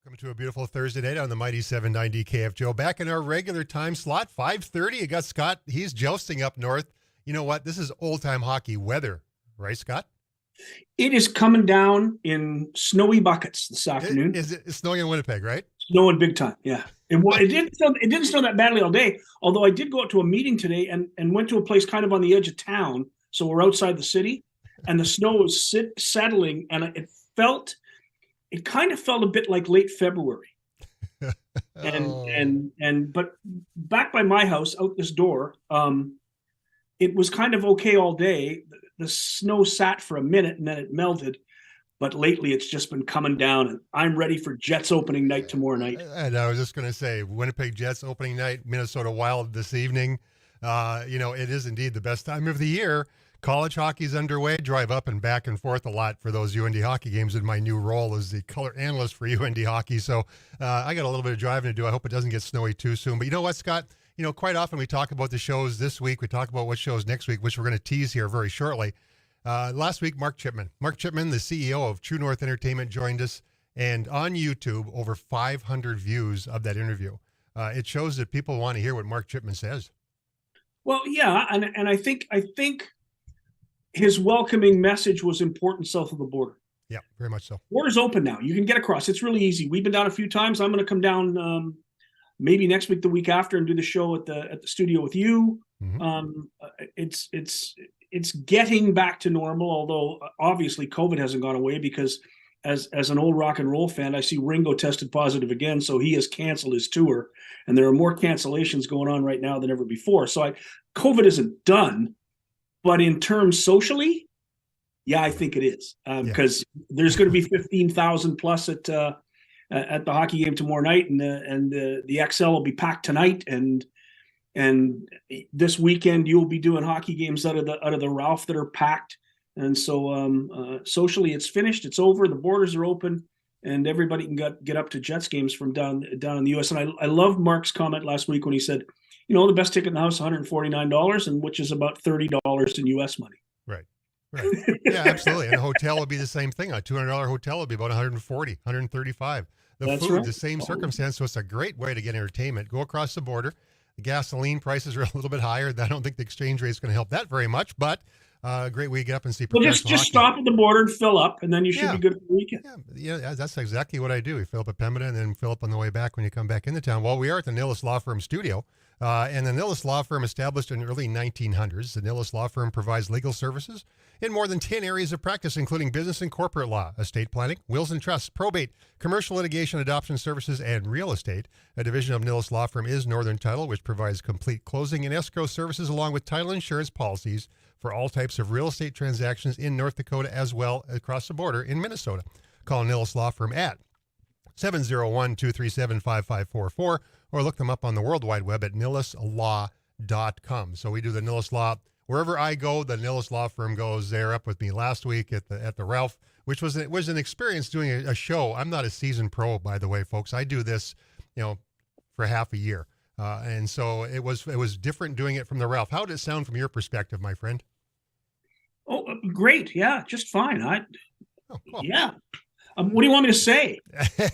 Welcome to a beautiful Thursday night on the Mighty 790 KFGO. Back in our regular time slot, 5:30. You got Scott. He's jousting up north. You know what? This is old-time hockey weather. Right, Scott? It is coming down in snowy buckets this afternoon. It's snowing in Winnipeg, right? Snowing big time, yeah. It didn't snow that badly all day, although I did go out to a meeting today and went to a place kind of on the edge of town. So we're outside the city, and the snow was settling, and it kind of felt a bit like late February. But back by my house, out this door, it was kind of okay all day. The snow sat for a minute and then it melted. But lately it's just been coming down, and I'm ready for Jets opening night tomorrow night. And I was just going to say, Winnipeg Jets opening night, Minnesota Wild this evening. It is indeed the best time of the year. College hockey's underway. Drive up and back and forth a lot for those UND hockey games in my new role as the color analyst for UND hockey. So I got a little bit of driving to do. I hope it doesn't get snowy too soon. But you know what, Scott? Quite often we talk about the shows this week. We talk about what shows next week, which we're going to tease here very shortly. Last week, Mark Chipman, the CEO of True North Entertainment, joined us. And on YouTube, over 500 views of that interview. It shows that people want to hear what Mark Chipman says. Well, yeah, and I think his welcoming message was important south of the border. Yeah, very much so. Border's open now. You can get across. It's really easy. We've been down a few times. I'm going to come down maybe next week, the week after, and do the show at the studio with you. Mm-hmm. It's getting back to normal, although obviously COVID hasn't gone away, because as an old rock and roll fan, I see Ringo tested positive again, so he has canceled his tour, and there are more cancellations going on right now than ever before. So COVID isn't done. But in terms socially, yeah, I think it is, because there's going to be 15,000 plus at the hockey game tomorrow night, and the XL will be packed tonight, and this weekend you'll be doing hockey games out of the Ralph that are packed, and so socially it's finished, it's over, the borders are open, and everybody can get up to Jets games from down in the U.S. And I love Mark's comment last week when he said, the best ticket in the house, $149, and which is about $30 in U.S. money. Right. Yeah, absolutely. And a hotel would be the same thing. A $200 hotel would be about $140, $135. That's food, right. The same circumstance. So it's a great way to get entertainment. Go across the border. The gasoline prices are a little bit higher. I don't think the exchange rate is going to help that very much, but a great way to get up and see professional just hockey. Stop at the border and fill up, and then you should be good for the weekend. Yeah, that's exactly what I do. We fill up at Pembina and then fill up on the way back when you come back into town. Well, we are at the Nilles Law Firm studio. And the Nilles Law Firm, established in the early 1900s, the Nilles Law Firm provides legal services in more than 10 areas of practice, including business and corporate law, estate planning, wills and trusts, probate, commercial litigation, adoption services, and real estate. A division of Nilles Law Firm is Northern Title, which provides complete closing and escrow services along with title insurance policies for all types of real estate transactions in North Dakota as well across the border in Minnesota. Call Nilles Law Firm at 701-237-5544 or look them up on the World Wide Web at nilleslaw.com. So we do the Nilles Law. Wherever I go, the Nilles Law Firm goes. They're up with me last week at the Ralph, which was an experience doing a show. I'm not a seasoned pro, by the way, folks. I do this, for half a year. And so it was different doing it from the Ralph. How did it sound from your perspective, my friend? Oh, great. Yeah, just fine. Cool. Yeah. What do you want me to say?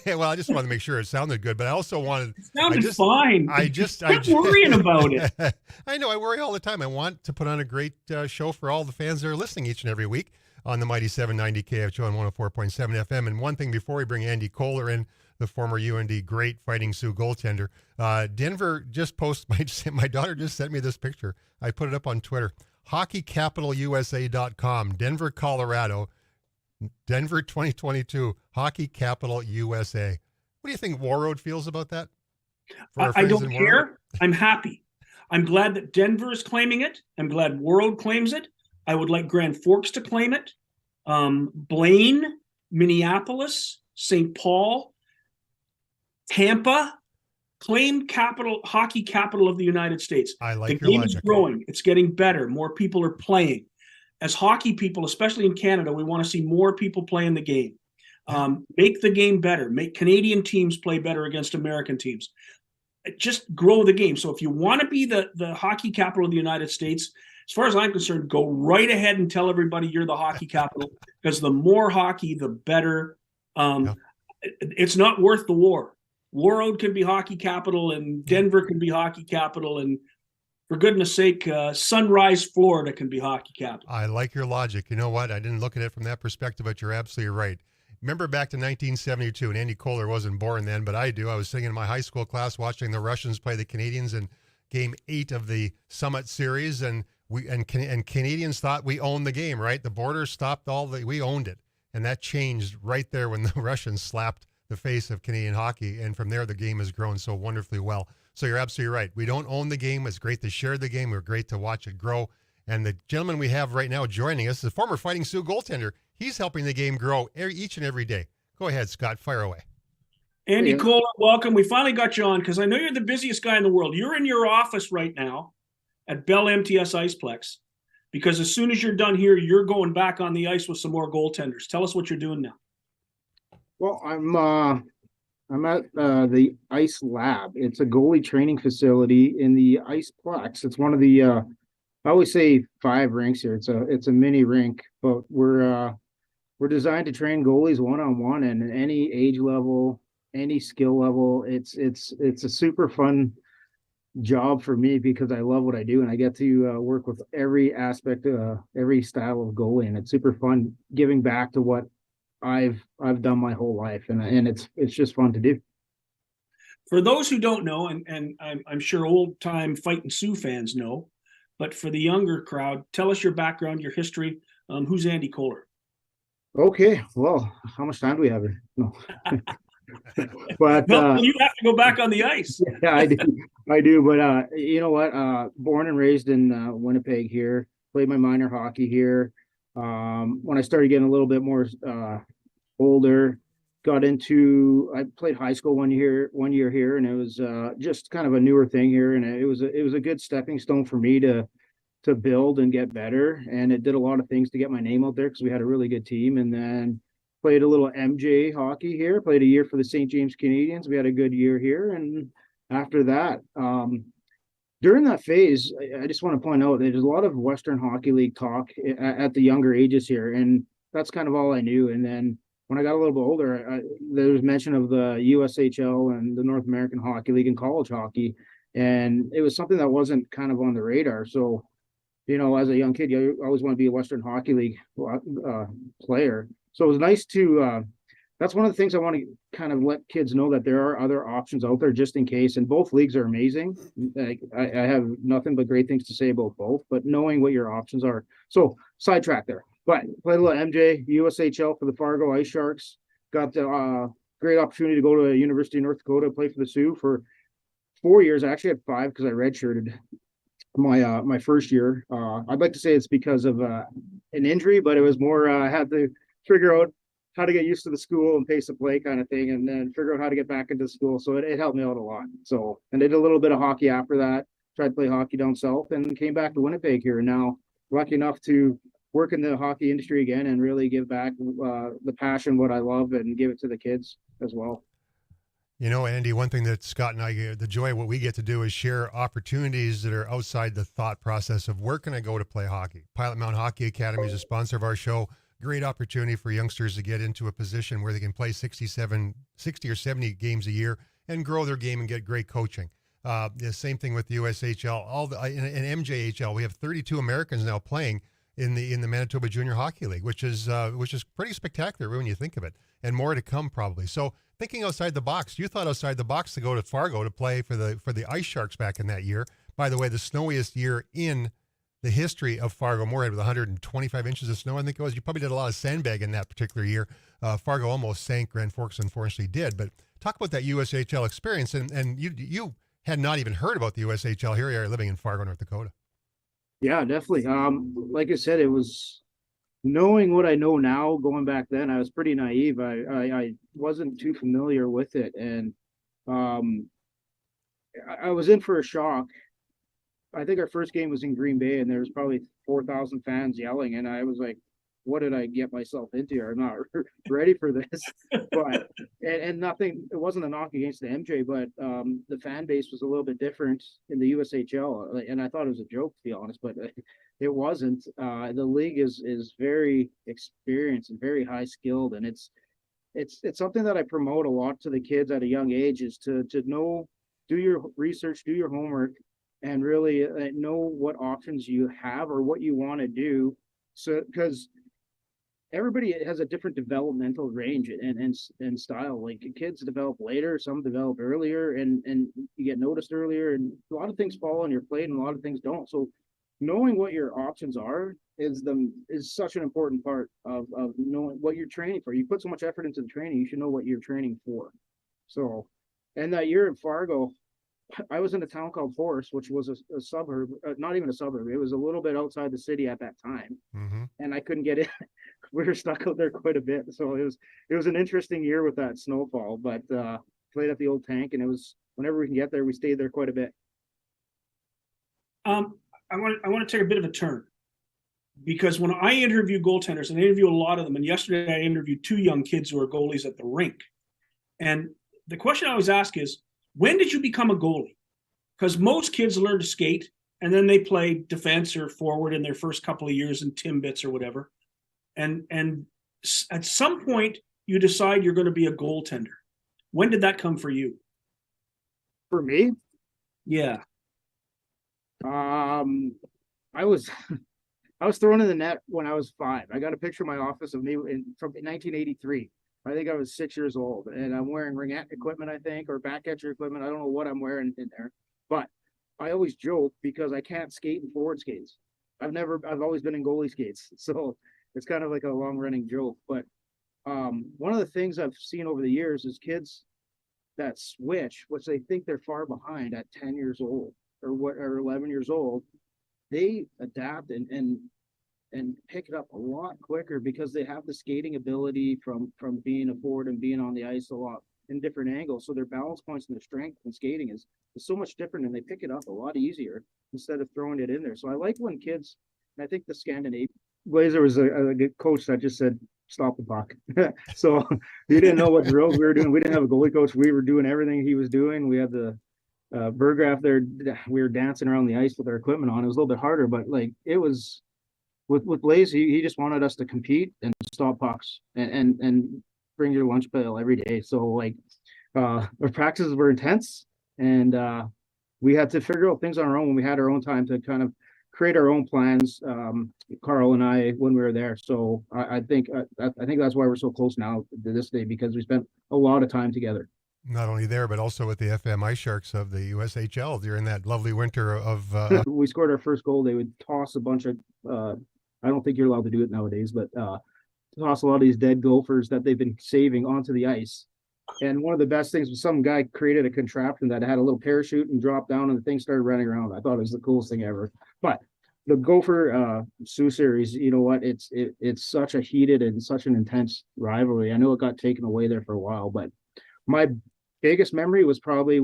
Well, I just wanted to make sure it sounded good, but I also wanted. It sounded fine. Quit worrying about it. I know. I worry all the time. I want to put on a great show for all the fans that are listening each and every week on the Mighty 790 KFGO and 104.7 FM. And one thing before we bring Andy Kollar in, the former UND great Fighting Sioux goaltender, Denver just posted. My daughter just sent me this picture. I put it up on Twitter. HockeyCapitalUSA.com, Denver, Colorado. Denver 2022 Hockey Capital USA. What do you think Warroad feels about that? I don't care. I'm happy. I'm glad that Denver is claiming it. I'm glad Warroad claims it. I would like Grand Forks to claim it. Blaine, Minneapolis, St. Paul, Tampa, claim hockey capital of the United States. I like the your game logic. is growing. It's getting better. More people are playing. As hockey people, especially in Canada, we want to see more people playing the game. Make the game better. Make Canadian teams play better against American teams. Just grow the game. So if you want to be the hockey capital of the United States, as far as I'm concerned, go right ahead and tell everybody you're the hockey capital, because the more hockey, the better. It's not worth the war. Warroad can be hockey capital, and Denver can be hockey capital, and for goodness sake, Sunrise, Florida can be hockey capital. I like your logic. You know what? I didn't look at it from that perspective, but you're absolutely right. Remember back to 1972, and Andy Kollar wasn't born then, but I do. I was sitting in my high school class watching the Russians play the Canadians in Game 8 of the Summit Series, and Canadians thought we owned the game, right? The border stopped we owned it, and that changed right there when the Russians slapped the face of Canadian hockey, and from there the game has grown so wonderfully well. So you're absolutely right. We don't own the game. It's great to share the game. We're great to watch it grow. And the gentleman we have right now joining us is a former Fighting Sioux goaltender. He's helping the game grow each and every day. Go ahead, Scott. Fire away. Andy Kollar, welcome. We finally got you on because I know you're the busiest guy in the world. You're in your office right now at Bell MTS Iceplex because as soon as you're done here, you're going back on the ice with some more goaltenders. Tell us what you're doing now. Well, I'm at the Ice Lab. It's a goalie training facility in the Iceplex. It's one of the I always say 5 rinks here. It's a mini rink, but we're designed to train goalies one-on-one and any age level, any skill level. It's a super fun job for me because I love what I do and I get to work with every aspect, every style of goalie, and it's super fun giving back to what I've done my whole life, and it's just fun to do. For those who don't know, and I'm sure old time Fighting Sioux fans know, but for the younger crowd, tell us your background, your history. Who's Andy Kollar? Okay, well, how much time do we have here? No. But you have to go back on the ice. Yeah, I do. But you know what? Born and raised in Winnipeg here. Played my minor hockey here. When I started getting a little bit more older, I played high school one year here, and it was just kind of a newer thing here, and it was a good stepping stone for me to build and get better, and it did a lot of things to get my name out there because we had a really good team. And then played a little MJ hockey here, played a year for the St. James Canadians. We had a good year here, and after that, during that phase, I just want to point out there's a lot of Western Hockey League talk at the younger ages here, and that's kind of all I knew. And then when I got a little bit older, there was mention of the USHL and the North American Hockey League and college hockey, and it was something that wasn't kind of on the radar. So, you know, as a young kid, you always want to be a Western Hockey League player. So it was nice to that's one of the things I want to kind of let kids know, that there are other options out there just in case. And both leagues are amazing. I have nothing but great things to say about both, but knowing what your options are. So sidetrack there. But played a little MJ, USHL for the Fargo Ice Sharks. Got the great opportunity to go to University of North Dakota, play for the Sioux for 4 years. I actually had 5 because I redshirted my first year. I'd like to say it's because of an injury, but it was more I had to figure out how to get used to the school and pace of play kind of thing, and then figure out how to get back into school. So it helped me out a lot. So, and I did a little bit of hockey after that, tried to play hockey down south, and came back to Winnipeg here. And now lucky enough to work in the hockey industry again and really give back the passion, what I love, and give it to the kids as well. You know, Andy, one thing that Scott and I, the joy of what we get to do is share opportunities that are outside the thought process of where can I go to play hockey. Pilot Mountain Hockey Academy is a sponsor of our show. Great opportunity for youngsters to get into a position where they can play 60 or 70 games a year and grow their game and get great coaching. The same thing with the USHL, and MJHL. We have 32 Americans now playing in the Manitoba Junior Hockey League, which is pretty spectacular when you think of it, and more to come probably. So thinking outside the box, you thought outside the box to go to Fargo to play for the Ice Sharks back in that year. By the way, the snowiest year in the history of Fargo-Moorhead with 125 inches of snow, I think it was. You probably did a lot of sandbagging that particular year. Fargo almost sank. Grand Forks unfortunately did. But talk about that USHL experience, and you had not even heard about the USHL. Here you are living in Fargo, North Dakota. Yeah, definitely. Like I said, it was knowing what I know now. Going back then, I was pretty naive. I wasn't too familiar with it, and I was in for a shock. I think our first game was in Green Bay, and there was probably 4,000 fans yelling, and I was like, what did I get myself into? I'm not ready for this. But and nothing, it wasn't a knock against the MJ, but the fan base was a little bit different in the USHL, and I thought it was a joke, to be honest, but it wasn't. The league is very experienced and very high skilled, and it's it's something that I promote a lot to the kids at a young age, is to know, do your research, do your homework, and really know what options you have or what you want to do. So, because everybody has a different developmental range and style. Like kids develop later, some develop earlier, and you get noticed earlier, and a lot of things fall on your plate and a lot of things don't. So knowing what your options are is such an important part of knowing what you're training for. You put so much effort into the training, you should know what you're training for. So, and that year in Fargo, I was in a town called Forest, which was a suburb, not even a suburb. It was a little bit outside the city at that time, and I couldn't get in. We were stuck out there quite a bit, so it was an interesting year with that snowfall. But played at the old tank, and it was, whenever we can get there, we stayed there quite a bit. I want to take a bit of a turn, because when I interview goaltenders, and I interview a lot of them, and yesterday I interviewed 2 young kids who are goalies at the rink, and the question I always ask is, when did you become a goalie? Because most kids learn to skate and then they play defense or forward in their first couple of years in Timbits or whatever. And at some point you decide you're going to be a goaltender. When did that come for you? For me? Yeah. I was thrown in the net when I was 5. I got a picture in my office of me from 1983. I think I was 6 years old, and I'm wearing ringette equipment, I think, or backcatcher equipment. I don't know what I'm wearing in there, but I always joke because I can't skate in forward skates. I've always been in goalie skates, so it's kind of like a long running joke. But one of the things I've seen over the years is kids that switch, which they think they're far behind at 10 years old or 11 years old, they adapt and pick it up a lot quicker because they have the skating ability from being a forward and being on the ice a lot in different angles. So their balance points and their strength and skating is so much different, and they pick it up a lot easier instead of throwing it in there. So I like when kids, and I think the Scandinavian Blazer was a good coach that just said, stop the puck. So you didn't know what drills we were doing. We didn't have a goalie coach. We were doing everything he was doing. We had the Burgraph there. We were dancing around the ice with our equipment on. It was a little bit harder, but like it was, with Blaze, he just wanted us to compete and stop pucks and bring your lunch pail every day. So like our practices were intense, and we had to figure out things on our own when we had our own time to kind of create our own plans. Carl and I, when we were there. So I think that's why we're so close now to this day, because we spent a lot of time together. Not only there, but also with the FM Ice Sharks of the USHL during that lovely winter of. We scored our first goal. They would toss a bunch of. I don't think you're allowed to do it nowadays, but toss a lot of these dead gophers that they've been saving onto the ice. And one of the best things was some guy created a contraption that had a little parachute and dropped down, and the thing started running around. I thought it was the coolest thing ever. But the Gopher Sioux series, you know what? It's such a heated and such an intense rivalry. I know it got taken away there for a while, but my biggest memory was probably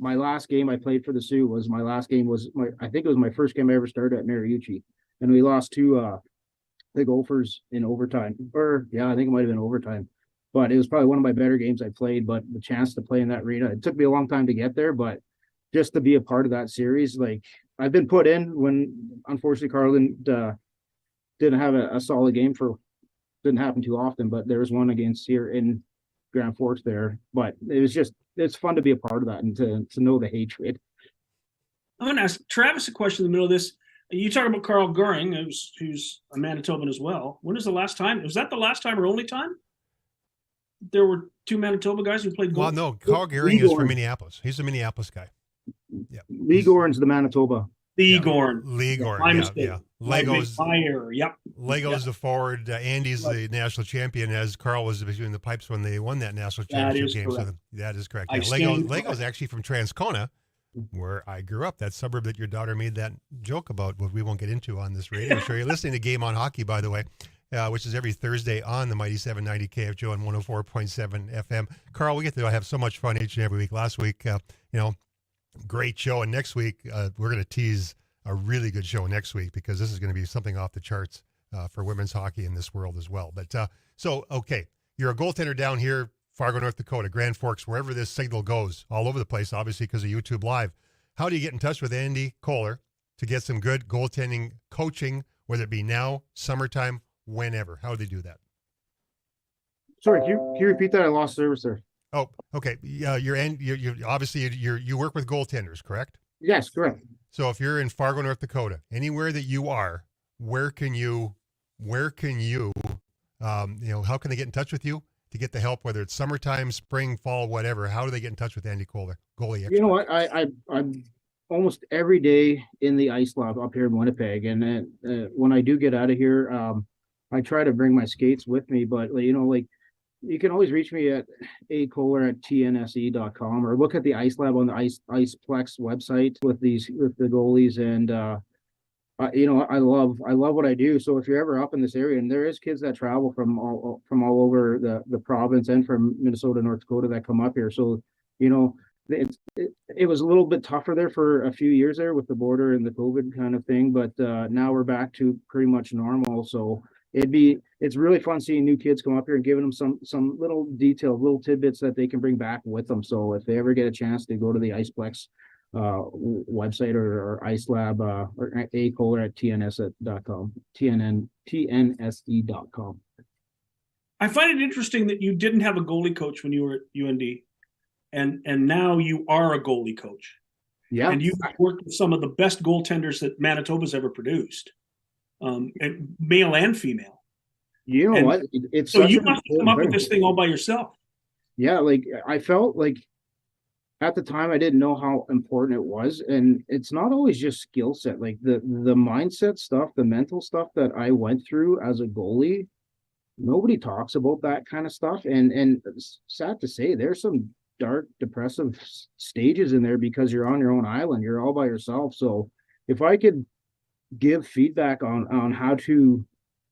my last game I played for the Sioux. I think it was my first game I ever started at Mariucci. And we lost to the Gophers in overtime. I think it might have been overtime. But it was probably one of my better games I played. But the chance to play in that arena, it took me a long time to get there. But just to be a part of that series, like I've been put in when, unfortunately, Carl didn't have a solid game didn't happen too often. But there was one against here in Grand Forks there. But it's fun to be a part of that and to know the hatred. I'm going to ask Travis a question in the middle of this. You talk about Carl Goring, who's a Manitoban as well. When was the last time? Was that the last time or only time there were 2 Manitoba guys who played goal? Well, no, Carl Goring is from Minneapolis. He's a Minneapolis guy. Yeah. Lee Gorin's the Manitoba. Lee Gorin. Lee Gorin, My mistake. yeah. Lego's the forward. Andy's the national champion, as Carl was between the pipes when they won that national championship game. Correct. So that is correct. Yeah. Lego's actually from Transcona, where I grew up, that suburb that your daughter made that joke about, what we won't get into on this radio show. You're listening to Game on Hockey, by the way, which is every Thursday on the Mighty 790 KFGO and 104.7 FM. Carl, we get to have so much fun each and every week. Last week, great show. And next week, we're going to tease a really good show next week, because this is going to be something off the charts for women's hockey in this world as well. But okay, you're a goaltender down here, Fargo, North Dakota, Grand Forks, wherever this signal goes, all over the place, obviously, because of YouTube Live. How do you get in touch with Andy Kollar to get some good goaltending coaching, whether it be now, summertime, whenever? How do they do that? Sorry, can you repeat that? I lost service there. Oh, okay. Yeah, you obviously you work with goaltenders, correct? Yes, correct. So if you're in Fargo, North Dakota, anywhere that you are, where can you, how can they get in touch with you to get the help, whether it's summertime, spring, fall, whatever? How do they get in touch with Andy Kollar, goalie expert? You know what? I'm almost every day in the ice lab up here in Winnipeg, and then when I do get out of here, I try to bring my skates with me. But like you can always reach me at akollar@tnse.com or look at the ice lab on the Iceplex website with the goalies. And I love what I do. So if you're ever up in this area, and there is kids that travel from all over the province and from Minnesota, North Dakota that come up here. So it was a little bit tougher there for a few years there with the border and the COVID kind of thing, but now we're back to pretty much normal. So it's really fun seeing new kids come up here and giving them some little detailed little tidbits that they can bring back with them. So if they ever get a chance to go to the Iceplex website or Ice Lab or akollar@tnse.com, tnse.com. I find it interesting that you didn't have a goalie coach when you were at UND, and now you are a goalie coach. Yeah, and you've worked with some of the best goaltenders that Manitoba's ever produced, and male and female. You know what? It's so you must have come up with this thing all by yourself. Yeah, like I felt like at the time I didn't know how important it was, and it's not always just skill set. Like the mindset stuff, the mental stuff that I went through as a goalie, nobody talks about that kind of stuff. And it's sad to say, there's some dark, depressive stages in there because you're on your own island, you're all by yourself. So if I could give feedback on how to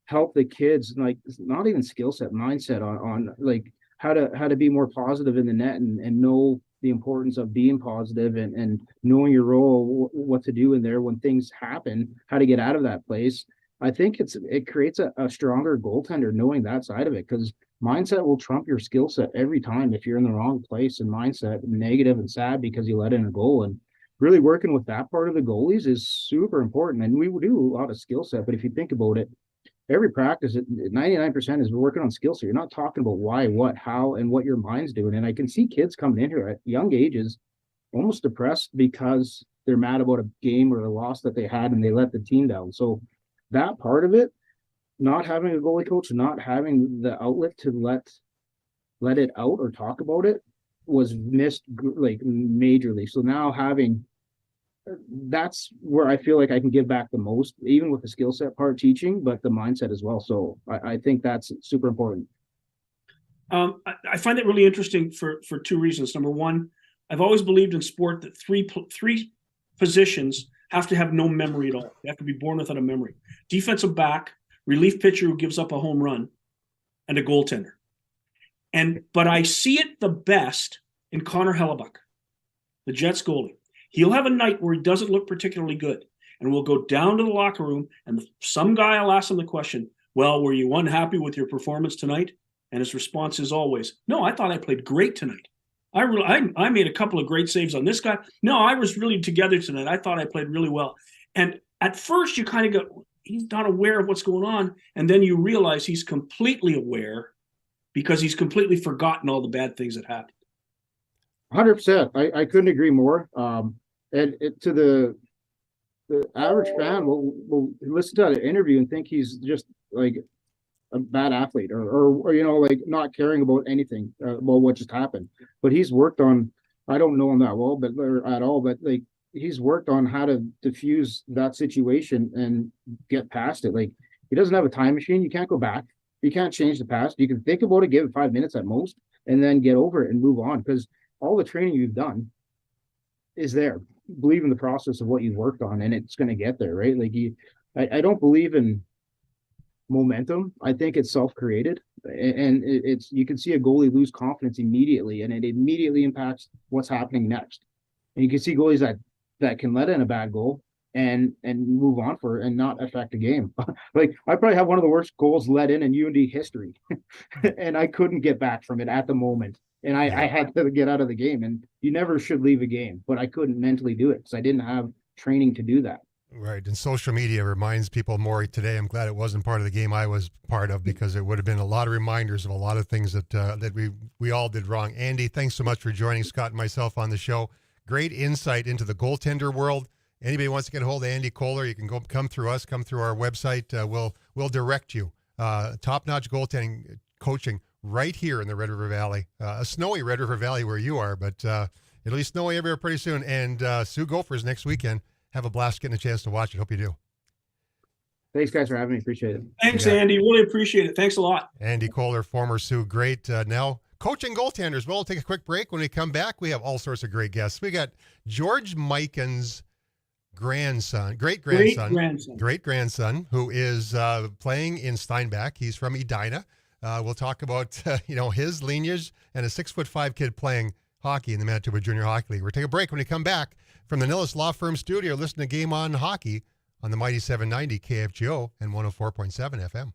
help the kids, like not even skill set, mindset on like how to be more positive in the net and know the importance of being positive and knowing your role, what to do in there when things happen, how to get out of that place. I think it creates a stronger goaltender knowing that side of it, because mindset will trump your skill set every time if you're in the wrong place and mindset, negative and sad because you let in a goal. And really working with that part of the goalies is super important. And we do a lot of skill set, but if you think about it, every practice, 99% is working on skill set. You're not talking about why, what, how, and what your mind's doing. And I can see kids coming in here at young ages almost depressed because they're mad about a game or a loss that they had and they let the team down. So that part of it, not having a goalie coach, not having the outlet to let it out or talk about it was missed like majorly. So now that's where I feel like I can give back the most, even with the skill set part teaching, but the mindset as well. So I think that's super important. I find it really interesting for two reasons. Number one, I've always believed in sport that three positions have to have no memory at all. They have to be born without a memory. Defensive back, relief pitcher who gives up a home run, and a goaltender. But I see it the best in Connor Hellebuck, the Jets goalie. He'll have a night where he doesn't look particularly good, and we'll go down to the locker room, and some guy will ask him the question, well, were you unhappy with your performance tonight? And his response is always, no, I thought I played great tonight. I made a couple of great saves on this guy. No, I was really together tonight. I thought I played really well. And at first you kind of go, he's not aware of what's going on. And then you realize he's completely aware because he's completely forgotten all the bad things that happened. 100%. I couldn't agree more. And to the average fan will listen to the interview and think he's just like a bad athlete or like not caring about anything about what just happened. But he's worked on, I don't know him that well, but at all, but like he's worked on how to diffuse that situation and get past it. Like he doesn't have a time machine. You can't go back. You can't change the past. You can think about it, give it 5 minutes at most, and then get over it and move on, because all the training you've done is there. Believe in the process of what you've worked on, and it's going to get there, right? Like I don't believe in momentum. I think it's self-created, and it's you can see a goalie lose confidence immediately, and it immediately impacts what's happening next. And you can see goalies that can let in a bad goal and move on for it and not affect a game. Like I probably have one of the worst goals let in UND history, and I couldn't get back from it at the moment. And I had to get out of the game, and you never should leave a game, but I couldn't mentally do it because I didn't have training to do that. Right. And social media reminds people more today. I'm glad it wasn't part of the game I was part of, because it would have been a lot of reminders of a lot of things that we all did wrong. Andy, thanks so much for joining Scott and myself on the show. Great insight into the goaltender world. Anybody wants to get a hold of Andy Kollar, you can come through us, come through our website. We'll direct you. Top-notch goaltending coaching right here in the Red River Valley. A snowy Red River Valley where you are, but it'll be snowy everywhere pretty soon. And Sioux Gophers next weekend. Have a blast getting a chance to watch it. Hope you do. Thanks, guys, for having me. Appreciate it. Thanks, Andy. Really appreciate it. Thanks a lot. Andy Kollar, former Sioux great, now coaching goaltenders. Well, we'll take a quick break. When we come back, we have all sorts of great guests. We got George Mikan's great grandson, who is playing in Steinbach. He's from Edina. We'll talk about his lineage and a 6'5" kid playing hockey in the Manitoba Junior Hockey League. We'll take a break. When we come back from the Nilles Law Firm studio, listen to Game On Hockey on the Mighty 790 KFGO and 104.7 FM.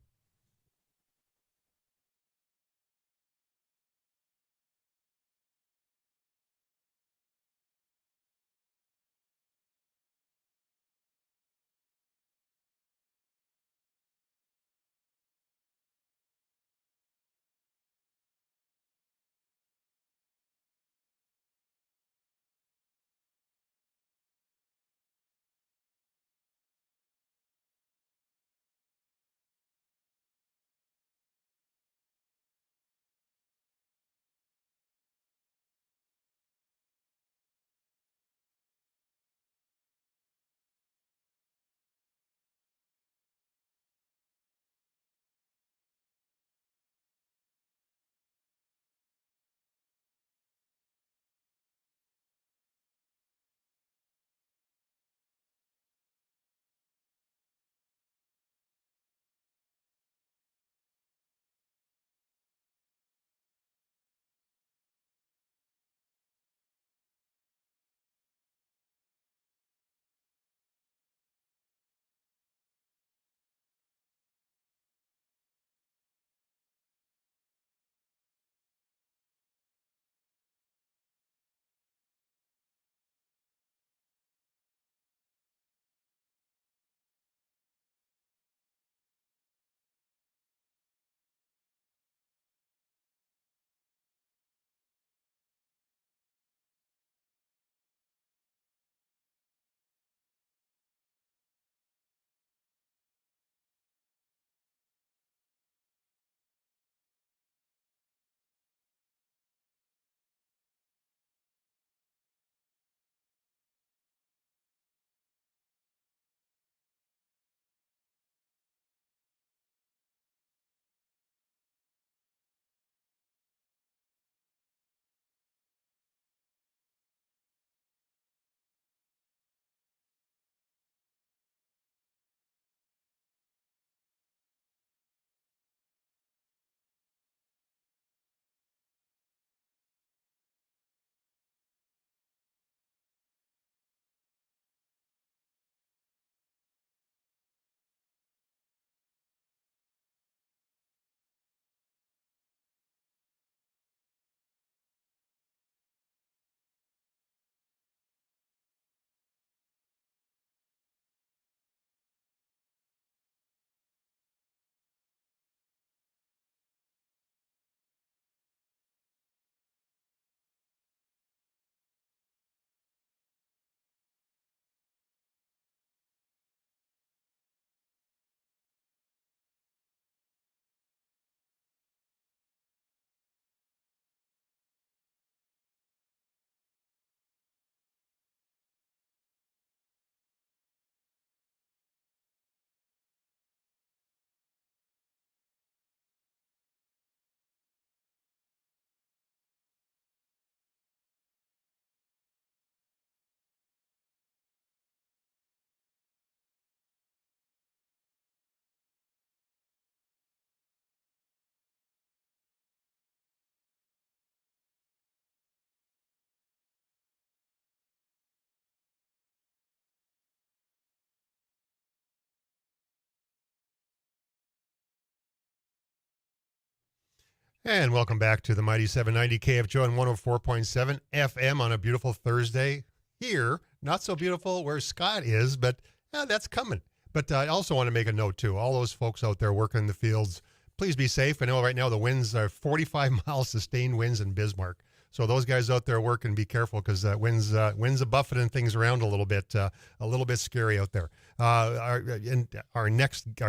And welcome back to the Mighty 790 KFGO and 104.7 FM on a beautiful Thursday here. Not so beautiful where Scott is, but That's coming. But I also want to make a note, too. All those folks out there working in the fields, please be safe. I know right now the winds are 45-mile sustained winds in Bismarck. So those guys out there working, be careful because winds are buffeting things around a little bit scary out there. Our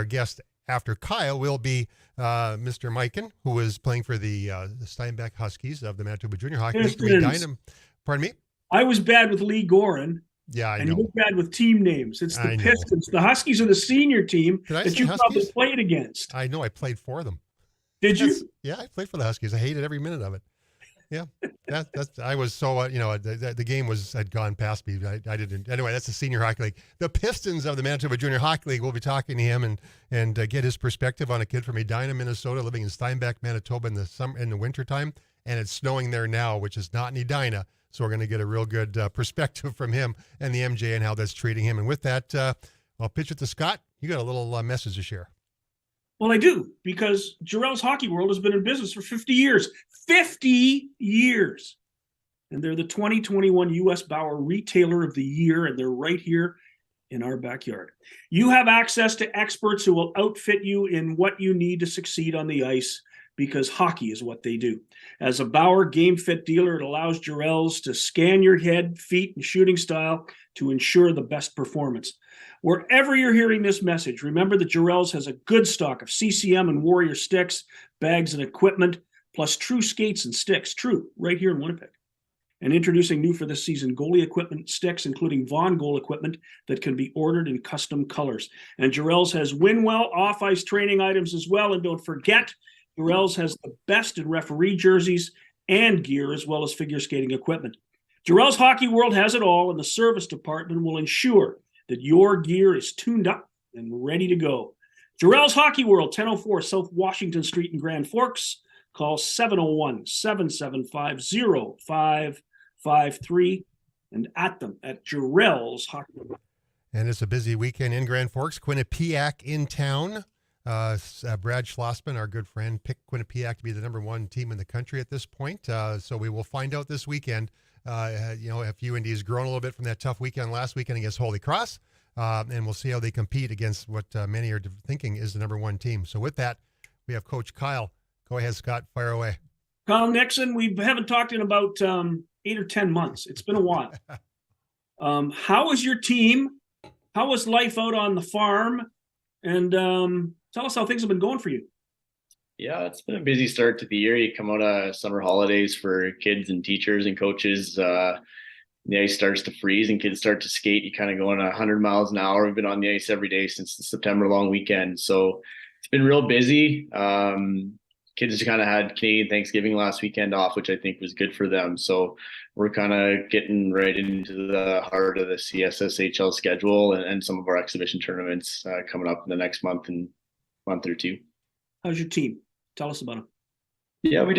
guest after Kyle will be Mr. Mikan, who is playing for the Steinbach Huskies of the Manitoba Junior Hockey League. Pardon me? I was bad with Lee Gorin. Yeah, I know. And you're bad with team names. It's the Pistons. The Huskies are the senior team that you probably played against. I know. I played for them. Did you? Yeah, I played for the Huskies. I hated every minute of it. Yeah, I was so the game had gone past me. I didn't. Anyway, that's the senior hockey league. The Pistons of the Manitoba Junior Hockey League. We'll be talking to him and get his perspective on a kid from Edina, Minnesota, living in Steinbach, Manitoba in the wintertime, and it's snowing there now, which is not in Edina. So we're going to get a real good perspective from him and the MJ and how that's treating him. And with that, I'll pitch it to Scott. You got a little message to share. Well, I do, because Jarrell's Hockey World has been in business for 50 years. 50 years. And they're the 2021 U.S. Bauer Retailer of the Year, and they're right here in our backyard. You have access to experts who will outfit you in what you need to succeed on the ice, because hockey is what they do. As a Bauer Game Fit dealer, it allows Jarrell's to scan your head, feet, and shooting style to ensure the best performance. Wherever you're hearing this message, remember that Jarrell's has a good stock of CCM and Warrior sticks, bags, and equipment, plus True skates and sticks. True, right here in Winnipeg. And introducing new for this season, goalie equipment sticks, including Vaughn goal equipment that can be ordered in custom colors. And Jarrell's has Winwell off-ice training items as well. And don't forget, Jarrell's has the best in referee jerseys and gear, as well as figure skating equipment. Jarrell's Hockey World has it all, and the service department will ensure that your gear is tuned up and ready to go. Jarrell's Hockey World, 1004 South Washington Street in Grand Forks. Call 701-775-0553 and at them at Jarrell's Hockey World. And it's a busy weekend in Grand Forks. Quinnipiac in town. Brad Schlossman, our good friend, picked Quinnipiac to be the #1 team in the country at this point. So we will find out this weekend, if UND has grown a little bit from that tough weekend last weekend against Holy Cross. And we'll see how they compete against what many are thinking is the #1 team. So with that, we have Coach Kyle. Go ahead, Scott. Fire away. Kyle Nixon, we haven't talked in about 8 or 10 months. It's been a while. How is your team? How was life out on the farm? And tell us how things have been going for you. Yeah, it's been a busy start to the year. You come out of summer holidays for kids and teachers and coaches. The ice starts to freeze and kids start to skate. You kind of go on 100 miles an hour. We've been on the ice every day since the September long weekend. So it's been real busy. Kids kind of had Canadian Thanksgiving last weekend off, which I think was good for them. So we're kind of getting right into the heart of the CSSHL schedule and some of our exhibition tournaments coming up in the next month or two. How's your team? Tell us about them. Yeah, we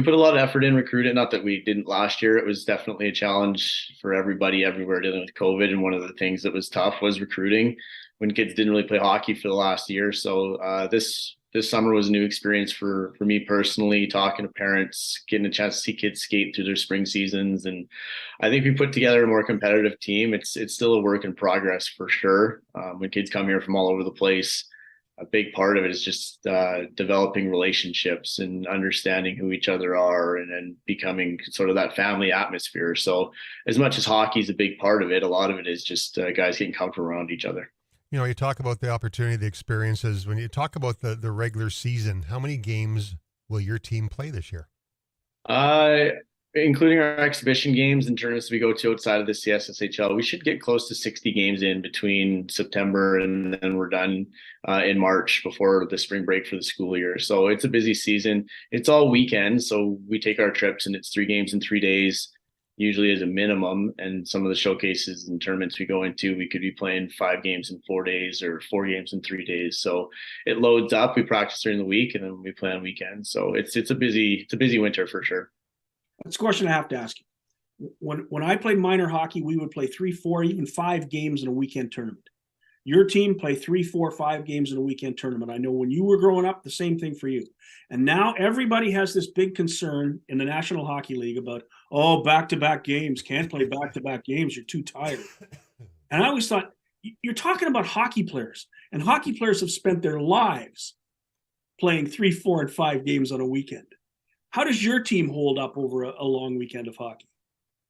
put a lot of effort in recruiting. Not that we didn't last year. It was definitely a challenge for everybody everywhere dealing with COVID. And one of the things that was tough was recruiting when kids didn't really play hockey for the last year. So this summer was a new experience for me personally, talking to parents, getting a chance to see kids skate through their spring seasons. And I think we put together a more competitive team. It's still a work in progress for sure. When kids come here from all over the place, a big part of it is just developing relationships and understanding who each other are and becoming sort of that family atmosphere. So as much as hockey is a big part of it, a lot of it is just guys getting comfortable around each other. You talk about the opportunity, the experiences. When you talk about the regular season, how many games will your team play this year? Including our exhibition games and tournaments we go to outside of the CSSHL, we should get close to 60 games in between September and then we're done in March before the spring break for the school year. So it's a busy season. It's all weekends. So we take our trips and it's 3 games in 3 days, usually as a minimum. And some of the showcases and tournaments we go into, we could be playing 5 games in 4 days or 4 games in 3 days. So it loads up. We practice during the week and then we play on weekends. So it's a busy winter for sure. That's a question I have to ask you. When I played minor hockey, we would play 3, 4, even 5 games in a weekend tournament. Your team play 3, 4, 5 games in a weekend tournament. I know when you were growing up, the same thing for you. And now everybody has this big concern in the National Hockey League about, back-to-back games. Can't play back-to-back games. You're too tired. And I always thought, you're talking about hockey players, and hockey players have spent their lives playing 3, 4, and 5 games on a weekend. How does your team hold up over a long weekend of hockey?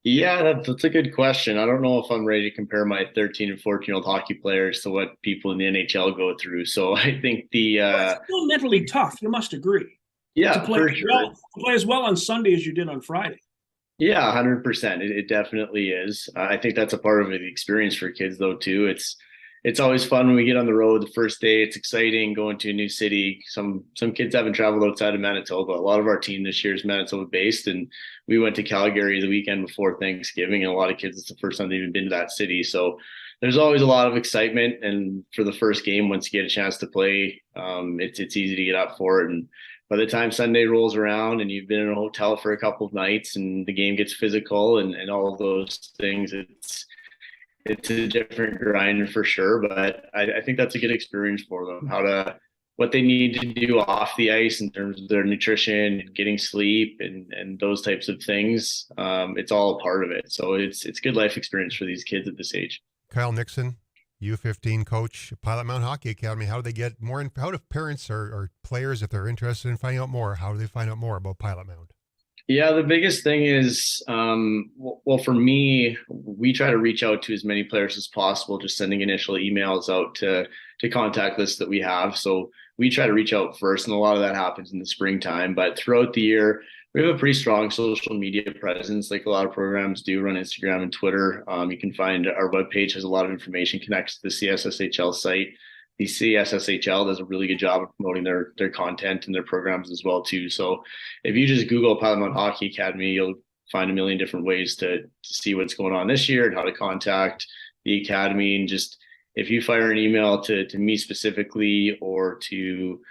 Yeah, that's a good question. I don't know if I'm ready to compare my 13 and 14-year-old hockey players to what people in the NHL go through. So I think It's still mentally tough. You must agree. Yeah, for sure. To play as well on Sunday as you did on Friday. Yeah, 100%. It definitely is. I think that's a part of the experience for kids, though, too. It's always fun when we get on the road the first day. It's exciting going to a new city. Some kids haven't traveled outside of Manitoba. A lot of our team this year is Manitoba based, and we went to Calgary the weekend before Thanksgiving, and a lot of kids, it's the first time they've even been to that city. So there's always a lot of excitement. And for the first game, once you get a chance to play, it's easy to get up for it. And by the time Sunday rolls around and you've been in a hotel for a couple of nights and the game gets physical and all of those things, it's a different grind for sure. But I think that's a good experience for them, what they need to do off the ice in terms of their nutrition and getting sleep and those types of things. It's all a part of it. So it's good life experience for these kids at this age. Kyle Nixon, U15 coach, Pilot Mountain Hockey Academy. How do they get more? How do parents or players, if they're interested in finding out more, how do they find out more about Pilot Mountain? Yeah, the biggest thing is, well, for me, we try to reach out to as many players as possible, just sending initial emails out to contact lists that we have. So we try to reach out first, and a lot of that happens in the springtime. But throughout the year, we have a pretty strong social media presence, like a lot of programs do, run Instagram and Twitter. You can find our webpage has a lot of information connected to the CSSHL site. The CSSHL does a really good job of promoting their content and their programs as well too. So if you just Google Pilot Mountain Hockey Academy, you'll find a million different ways to see what's going on this year and how to contact the academy. And just if you fire an email to me specifically or to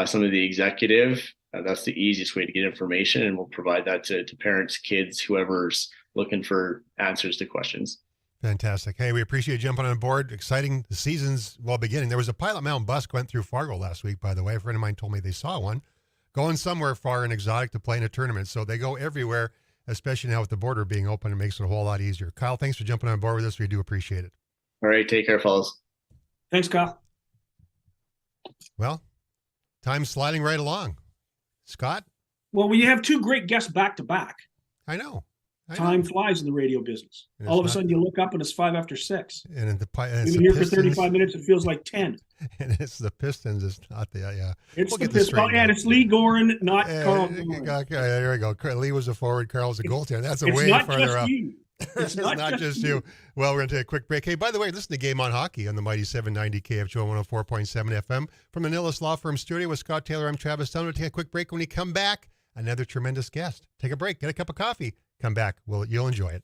some of the executive, that's the easiest way to get information, and we'll provide that to parents, kids, whoever's looking for answers to questions. Fantastic. Hey, we appreciate you jumping on board. Exciting. The season's beginning. There was a Pilot Mountain bus went through Fargo last week, by the way. A friend of mine told me they saw one going somewhere far and exotic to play in a tournament. So they go everywhere, especially now with the border being open. It makes it a whole lot easier. Kyle, thanks for jumping on board with us. We do appreciate it. All right. Take care, fellas. Thanks, Kyle. Well, time's sliding right along. Scott? Well, when you have two great guests back to back, I know. Time flies in the radio business. All of a sudden, you look up and it's 5:06. And You've been here for 35 minutes. It feels like 10. And it's the Pistons. It's not the It's the Pistons. And it's Lee Gorin, not Carl. Okay, there we go. Lee was a forward. Carl's a goaltender. That's a way further up. It's not just you. Well, we're going to take a quick break. Hey, by the way, listen to Game on Hockey on the mighty 790 KFGO 104.7 FM from the Nillis Law Firm studio with Scott Taylor. I'm Travis Dunn. We'll take a quick break. When we come back, another tremendous guest. Take a break. Get a cup of coffee. Come back. You'll enjoy it.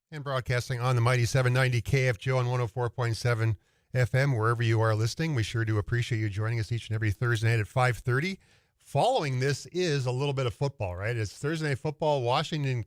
And broadcasting on the mighty 790 KFGO and 104.7 FM, wherever you are listening. We sure do appreciate you joining us each and every Thursday night at 5:30. Following this is a little bit of football, right? It's Thursday night football, Washington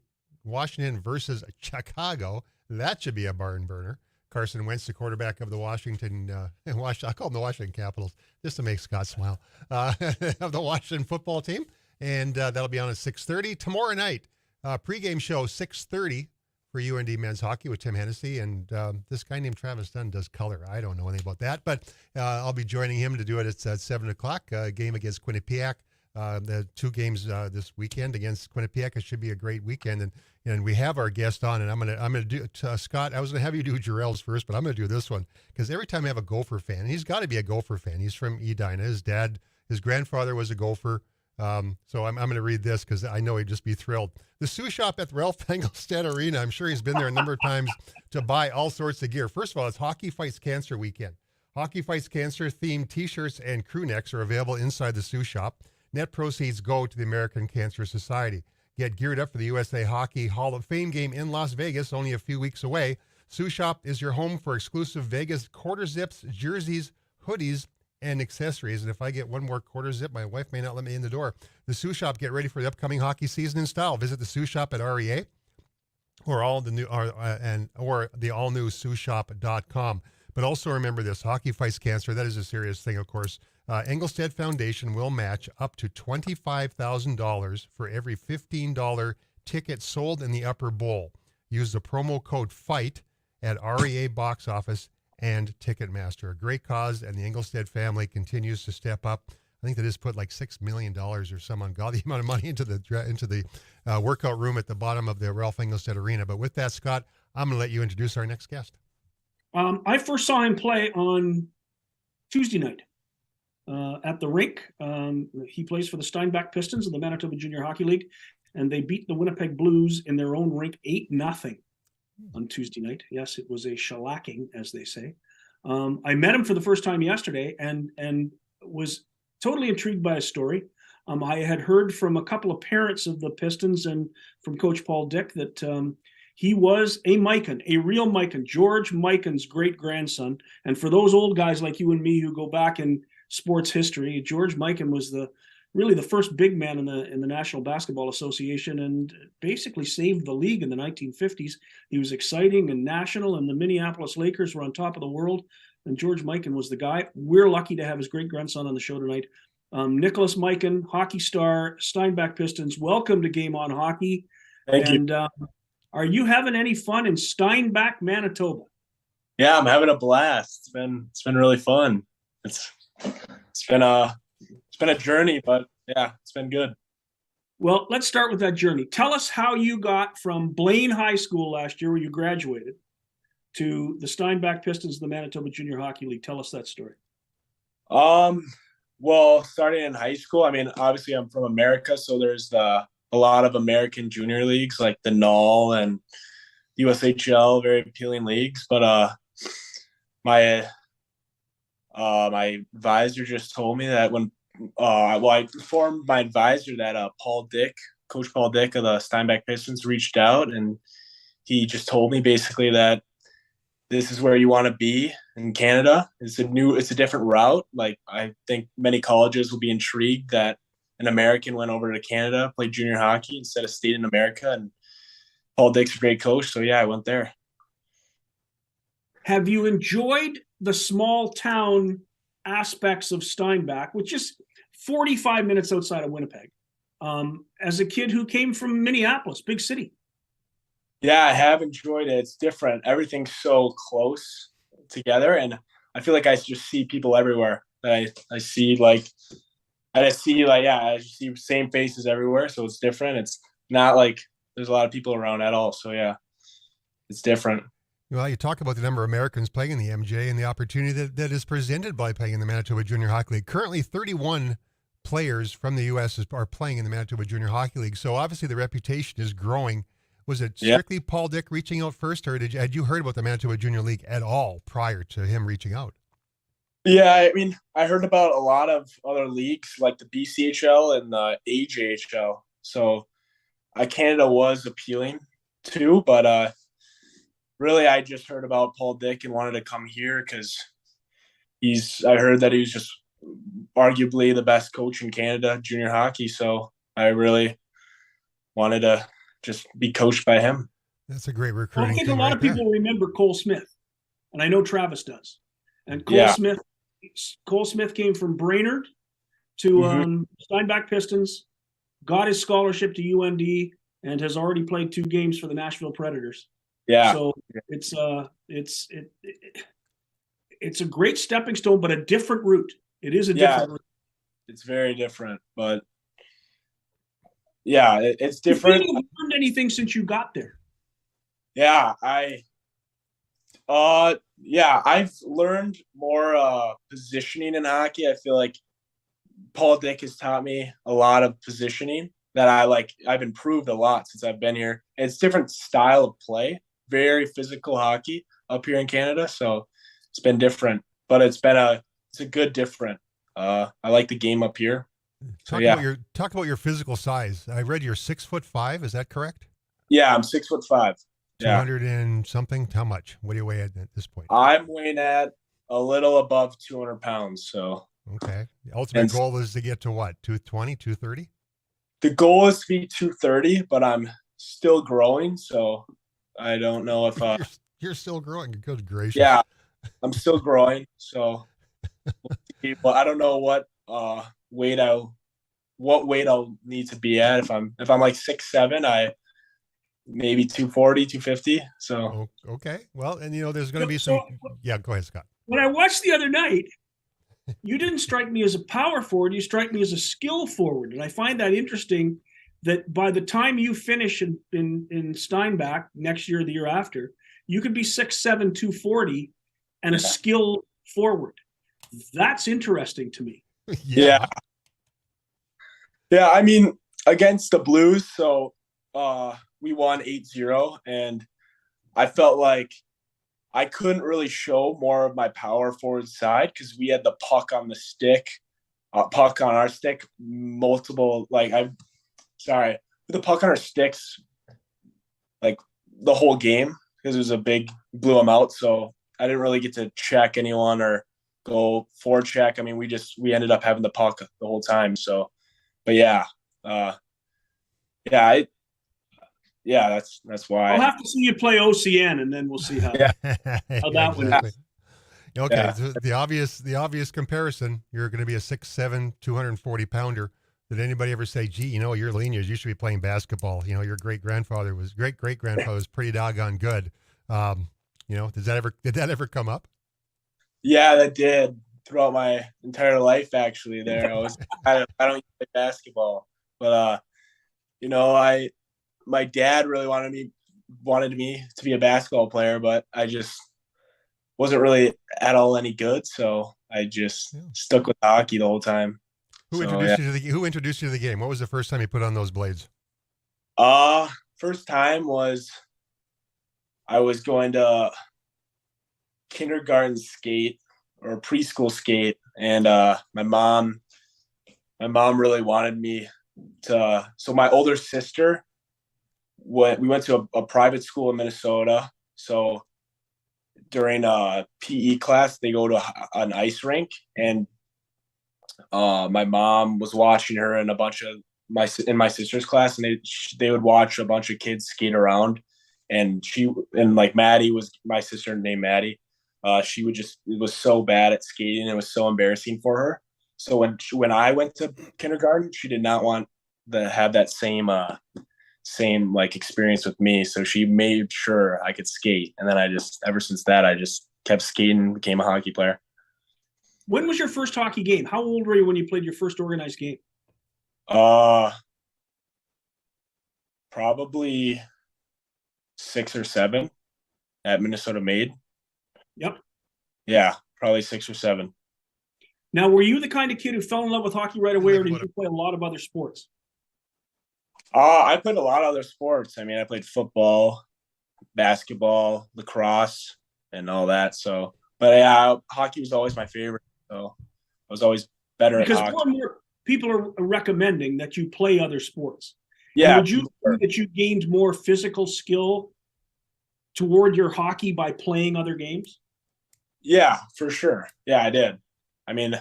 versus Chicago. That should be a barn burner. Carson Wentz, the quarterback of the Washington, I call them the Washington Capitals, just to make Scott smile, of the Washington football team. And that'll be on at 6:30. Tomorrow night, pregame show, 6:30 for UND men's hockey with Tim Hennessy. And this guy named Travis Dunn does color. I don't know anything about that, but I'll be joining him to do it at 7 o'clock, game against Quinnipiac. The two games this weekend against Quinnipiac. It should be a great weekend, and we have our guest on, and I'm gonna do Scott. I was gonna have you do Jarrell's first, but I'm gonna do this one because every time I have a Gopher fan, and he's got to be a Gopher fan. He's from Edina. His grandfather was a Gopher. So I'm going to read this because I know he'd just be thrilled. The Sioux Shop at the Ralph Engelstad Arena. I'm sure he's been there a number of times to buy all sorts of gear. First of all, it's Hockey Fights Cancer weekend. Hockey Fights Cancer themed T-shirts and crew necks are available inside the Sioux Shop. Net proceeds go to the American Cancer Society. Get geared up for the USA Hockey Hall of Fame game in Las Vegas, only a few weeks away. Sioux Shop is your home for exclusive Vegas quarter zips, jerseys, hoodies, and accessories. And if I get one more quarter zip, my wife may not let me in the door. The Sioux Shop, get ready for the upcoming hockey season in style. Visit the Sioux Shop at REA or the all-new SiouxShop.com. But also remember this, Hockey Fights Cancer, that is a serious thing, of course. Engelstad Foundation will match up to $25,000 for every $15 ticket sold in the upper bowl. Use the promo code FIGHT at REA box office and Ticketmaster. A great cause, and the Engelstad family continues to step up. I think they just put like $6 million or some ungodly amount of money into the workout room at the bottom of the Ralph Engelstad Arena. But with that, Scott, I'm going to let you introduce our next guest. I first saw him play on Tuesday night at the rink. He plays for the Steinbach Pistons in the Manitoba Junior Hockey League, and they beat the Winnipeg Blues in their own rink 8-0 on Tuesday night. Yes, it was a shellacking, as they say. I met him for the first time yesterday and was totally intrigued by his story. I had heard from a couple of parents of the Pistons and from Coach Paul Dick that he was a Mikan, a real Mikan, George Mikan's great-grandson. And for those old guys like you and me who go back in sports history, George Mikan was really the first big man in the National Basketball Association and basically saved the league in the 1950s. He was exciting and national, and the Minneapolis Lakers were on top of the world, and George Mikan was the guy. We're lucky to have his great-grandson on the show tonight. Nicholas Mikan, hockey star, Steinbach Pistons, welcome to Game On Hockey. Thank you. Are you having any fun in Steinbach, Manitoba? Yeah, I'm having a blast. It's been really fun. It's been a journey, but yeah, it's been good. Well, let's start with that journey. Tell us how you got from Blaine High School last year, where you graduated, to the Steinbach Pistons, the Manitoba Junior Hockey League. Tell us that story. Well, starting in high school, I mean, obviously I'm from America, so there's a lot of American junior leagues like the NOL and USHL, very appealing leagues. But my advisor just told me that when I informed my advisor that Coach Paul Dick of the Steinbach Pistons reached out, and he just told me basically that this is where you want to be in Canada. It's a different route. Like, I think many colleges will be intrigued that an American went over to Canada, played junior hockey instead of stayed in America. And Paul Dick's a great coach. So yeah, I went there. Have you enjoyed the small town aspects of Steinbach, which is 45 minutes outside of Winnipeg, as a kid who came from Minneapolis, big city? Yeah, I have enjoyed it. It's different. Everything's so close together. And I feel like I just see people everywhere. I see same faces everywhere. So it's different. It's not like there's a lot of people around at all. So yeah, it's different. Well, you talk about the number of Americans playing in the MJ and the opportunity that is presented by playing in the Manitoba Junior Hockey League. Currently, 31 players from the U.S. are playing in the Manitoba Junior Hockey League. So obviously the reputation is growing. Was it strictly Paul Dick reaching out first, or had you heard about the Manitoba Junior League at all prior to him reaching out? Yeah, I mean, I heard about a lot of other leagues like the BCHL and the AJHL. So Canada was appealing too, but really, I just heard about Paul Dick and wanted to come here because I heard that he was just arguably the best coach in Canada, junior hockey. So I really wanted to just be coached by him. That's a great Well, recruiting I think a thing lot right of people there. remember Cole Smith, and I know Travis does. And Yeah. Cole Smith came from Brainerd to Mhm. Steinbach Pistons, got his scholarship to UND, and has already played 2 games for the Nashville Predators. Yeah. So it's a great stepping stone, but a different route. It is a different route. It's very different, but yeah, it's Do you feel different. you've learned anything since you got there? Yeah, I've learned more positioning in hockey. I feel like Paul Dick has taught me a lot of positioning that I've improved a lot since I've been here. It's different style of play, very physical hockey up here in Canada, so it's been different, but it's a good different. I like the game up here. Talk about your physical size. I read you're 6'5". Is that correct? Yeah, I'm 6'5". 200 and something. How much? What do you weigh at this point? I'm weighing at a little above 200 pounds. So okay. The ultimate goal is to get to what? 220, 230? The goal is to be 230, but I'm still growing, so I don't know if you're still growing. Good gracious. Yeah, I'm still growing, so well, I don't know what weight I'll need to be at. If I'm like 6'7", I maybe 240, 250. So okay. Well, and there's going to be some. Yeah, go ahead, Scott. When I watched the other night, you didn't strike me as a power forward. You strike me as a skill forward, and I find that interesting. That by the time you finish in Steinbach next year, or the year after, you could be 6'7", 240, and a skill forward. That's interesting to me. Yeah. I mean, against the Blues, so we won 8-0, and I felt like I couldn't really show more of my power forward side because we had the puck on our stick multiple, the puck on our sticks like the whole game because it was a big, blew them out. So I didn't really get to check anyone or go forward check. I mean, we ended up having the puck the whole time. So, but that's why. I'll have to see you play OCN, and then we'll see how that went. Okay, so the obvious comparison. You're going to be a 6'7", 240 pounder. Did anybody ever say, "Gee, your lineage, you should be playing basketball"? Your great grandfather was pretty doggone good. Did that ever come up? Yeah, that did throughout my entire life. Actually, I don't play basketball, but my dad really wanted me to be a basketball player, but I just wasn't really at all any good. So I just stuck with hockey the whole time. Who introduced you to the game? What was the first time you put on those blades? First time was I was going to kindergarten skate or preschool skate, and my mom really wanted me to. So my older sister, we went to a private school in Minnesota. So during a PE class, they go to an ice rink, and my mom was watching her and a bunch of my sister's class, and they would watch a bunch of kids skate around, and Maddie was my sister named Maddie. She was so bad at skating, and it was so embarrassing for her. So when I went to kindergarten, she did not want to have that same experience with me. So she made sure I could skate, and then ever since that I just kept skating and became a hockey player. When was your first hockey game? How old were you when you played your first organized game? Probably 6 or 7 at Minnesota Made. Yep. Yeah, probably 6 or 7. Now, were you the kind of kid who fell in love with hockey right away, or did you play a lot of other sports? I played a lot of other sports. I mean, I played football, basketball, lacrosse, and all that. So, but yeah, hockey was always my favorite. So I was always better at hockey. Because more and more people are recommending that you play other sports. Yeah. And would you think that you gained more physical skill toward your hockey by playing other games? Yeah, for sure. Yeah, I did. I mean,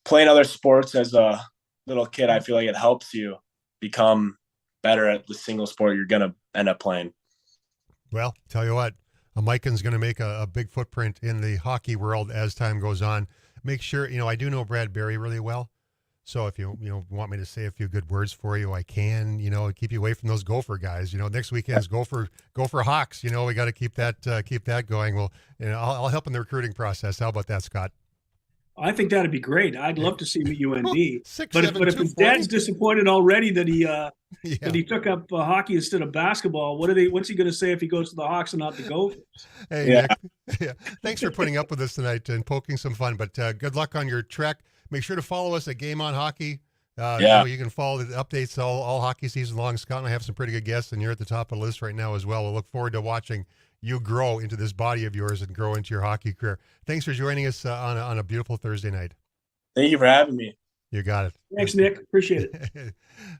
playing other sports as a little kid, I feel like it helps you become better at the single sport you're going to end up playing. Well, tell you what, Mikan's going to make a big footprint in the hockey world as time goes on. Make sure, I do know Brad Berry really well. So if you want me to say a few good words for you, I can, keep you away from those Gopher guys. Next weekend's Gopher Hawks. We got to keep that going. Well, I'll help in the recruiting process. How about that, Scott? I think that'd be great. I'd love to see him at UND. 6, but 7, if his 240? dad's disappointed already that he took up hockey instead of basketball, what's he going to say if he goes to the Hawks and not the Gophers? Hey, Yeah. Nick. Yeah. Thanks for putting up with us tonight and poking some fun. But good luck on your trek. Make sure to follow us at Game On Hockey. You can follow the updates all hockey season long. Scott and I have some pretty good guests, and you're at the top of the list right now as well. We'll look forward to watching you grow into this body of yours and grow into your hockey career. Thanks for joining us on a beautiful Thursday night. Thank you for having me. You got it. Thanks, Nick. Appreciate it.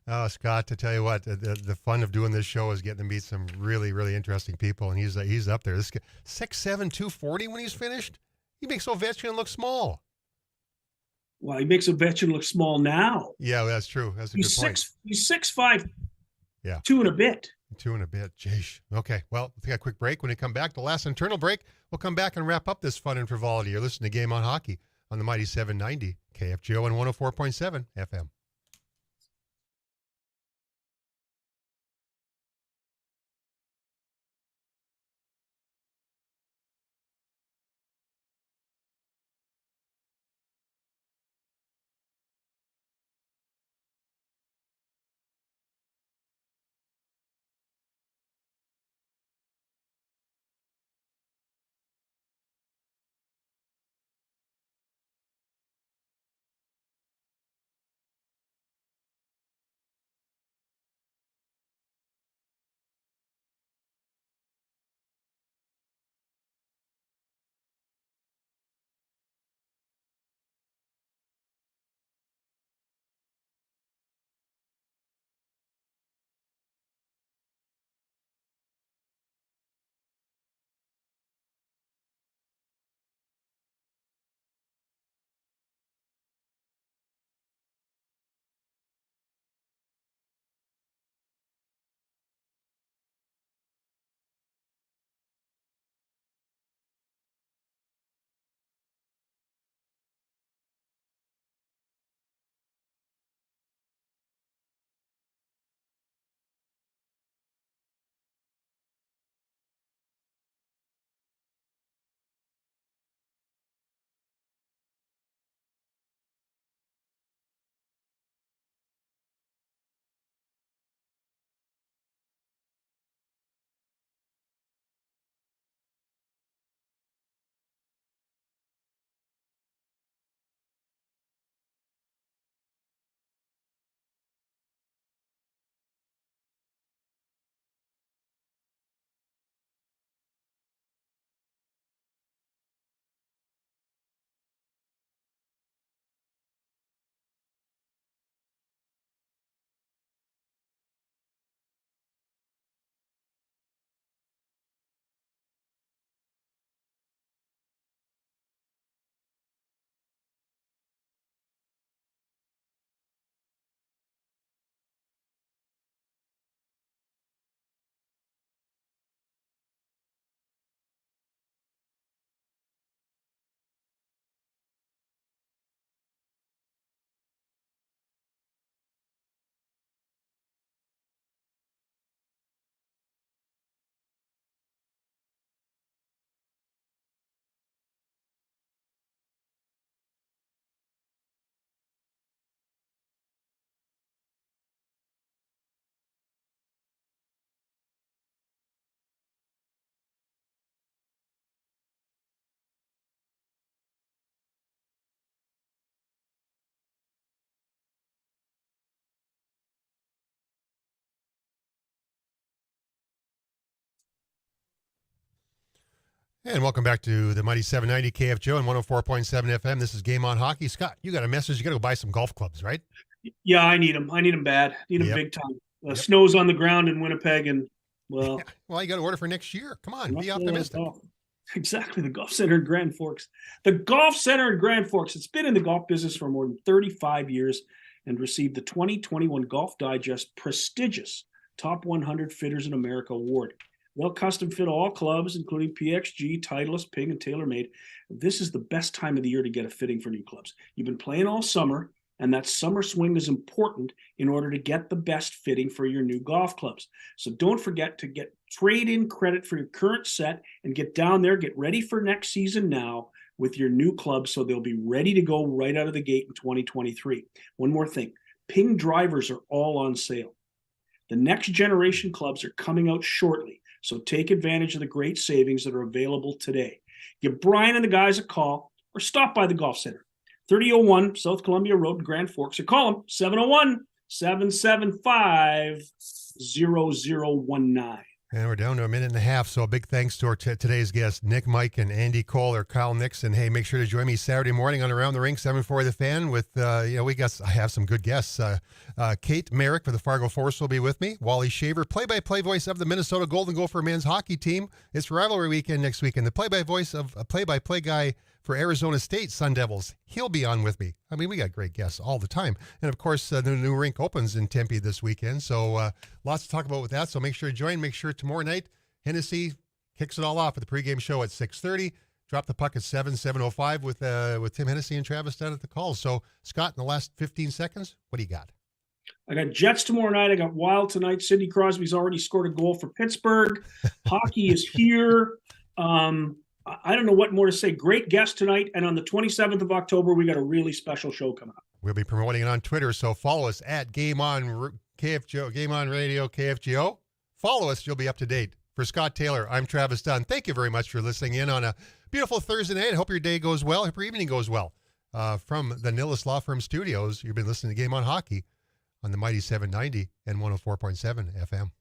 Oh, Scott, to tell you what, the fun of doing this show is getting to meet some really, really interesting people, and he's up there. This guy, 6'7", 240 when he's finished. He makes Ovechkin look small. Well, he makes Ovechkin look small now. Yeah, that's true. That's a good point. He's 6'5", Yeah. 2 and a bit. 2 and a bit. Jeez. Okay. Well, we'll take a quick break. When we come back, the last internal break, we'll come back and wrap up this fun and frivolity. You're listening to Game On Hockey on the mighty 790 KFGO and 104.7 FM. And welcome back to the mighty 790 KFGO and 104.7 FM. This is Game On Hockey. Scott, you got a message. You got to go buy some golf clubs, right? Yeah, I need them. I need them bad. Need them Yep. big time. Snow's on the ground in Winnipeg, and Well, Well, you got to order for next year. Come on, be not optimistic. exactly. The Golf Center in Grand Forks. The Golf Center in Grand Forks. It's been in the golf business for more than 35 years and received the 2021 Golf Digest prestigious Top 100 Fitters in America award. They'll custom fit all clubs, including PXG, Titleist, Ping, and TaylorMade. This is the best time of the year to get a fitting for new clubs. You've been playing all summer, and that summer swing is important in order to get the best fitting for your new golf clubs. So don't forget to get trade-in credit for your current set and get down there, get ready for next season now with your new clubs so they'll be ready to go right out of the gate in 2023. One more thing, Ping drivers are all on sale. The next generation clubs are coming out shortly, so take advantage of the great savings that are available today. Give Brian and the guys a call or stop by the Golf Center, 3001 South Columbia Road in Grand Forks, or call them 701-775-0019. And we're down to a minute and a half, so a big thanks to our today's guests, Nick, Mike, and Andy Kollar, Kyle Nixon. Hey, make sure to join me Saturday morning on Around the Rink, 740 The Fan, with, I have some good guests. Kate Merrick for the Fargo Force will be with me. Wally Shaver, play-by-play voice of the Minnesota Golden Gopher men's hockey team. It's rivalry weekend next week, and the play-by-play guy for Arizona State Sun Devils, he'll be on with me. I mean, we got great guests all the time. And, of course, the new rink opens in Tempe this weekend, so lots to talk about with that. So make sure to join. Make sure tomorrow night, Hennessy kicks it all off at the pregame show at 6:30. Drop the puck at 7:05 with Tim Hennessy and Travis Dunn at the call. So, Scott, in the last 15 seconds, what do you got? I got Jets tomorrow night. I got Wild tonight. Sidney Crosby's already scored a goal for Pittsburgh. Hockey is here. I don't know what more to say. Great guest tonight. And on the 27th of October, we got a really special show coming up. We'll be promoting it on Twitter, so follow us at Game On KFGO, Game On Radio, KFGO. Follow us. You'll be up to date. For Scott Taylor, I'm Travis Dunn. Thank you very much for listening in on a beautiful Thursday night. I hope your day goes well. I hope your evening goes well. From the Nillis Law Firm Studios, you've been listening to Game On Hockey on the Mighty 790 and 104.7 FM.